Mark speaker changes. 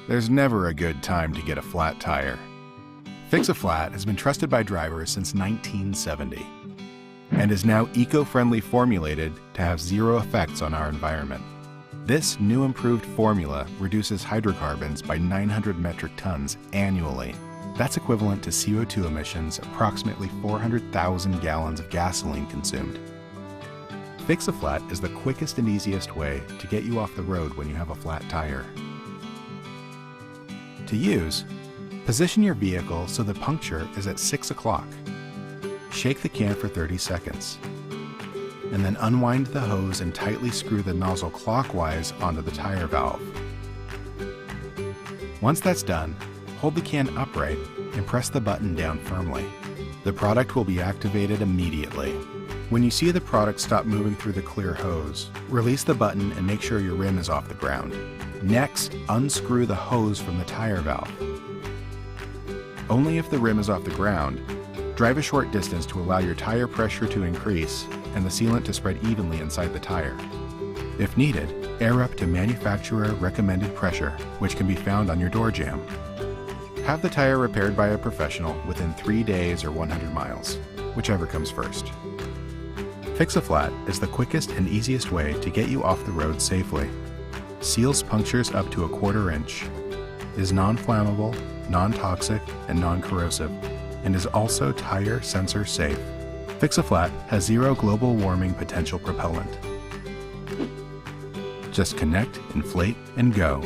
Speaker 1: There's never a good time to get a flat tire. Fix-A-Flat has been trusted by drivers since 1970 and is now eco-friendly formulated to have zero effects on our environment. This new improved formula reduces hydrocarbons by 900 metric tons annually. That's equivalent to CO2 emissions approximately 400,000 gallons of gasoline consumed. Fix-A-Flat is the quickest and easiest way to get you off the road when you have a flat tire. To use, position your vehicle so the puncture is at 6 o'clock. Shake the can for 30 seconds, and then unwind the hose and tightly screw the nozzle clockwise onto the tire valve. Once that's done, hold the can upright and press the button down firmly. The product will be activated immediately. When you see the product stop moving through the clear hose, release the button and make sure your rim is off the ground. Next, unscrew the hose from the tire valve. Only if the rim is off the ground, drive a short distance to allow your tire pressure to increase and the sealant to spread evenly inside the tire. If needed, air up to manufacturer recommended pressure, which can be found on your door jamb. Have the tire repaired by a professional within 3 days or 100 miles, whichever comes first. Fix-A-Flat is the quickest and easiest way to get you off the road safely. Seals punctures up to 1/4 inch, is non-flammable, non-toxic, and non-corrosive, and is also tire sensor safe. Fix-A-Flat has zero global warming potential propellant. Just connect, inflate, and go.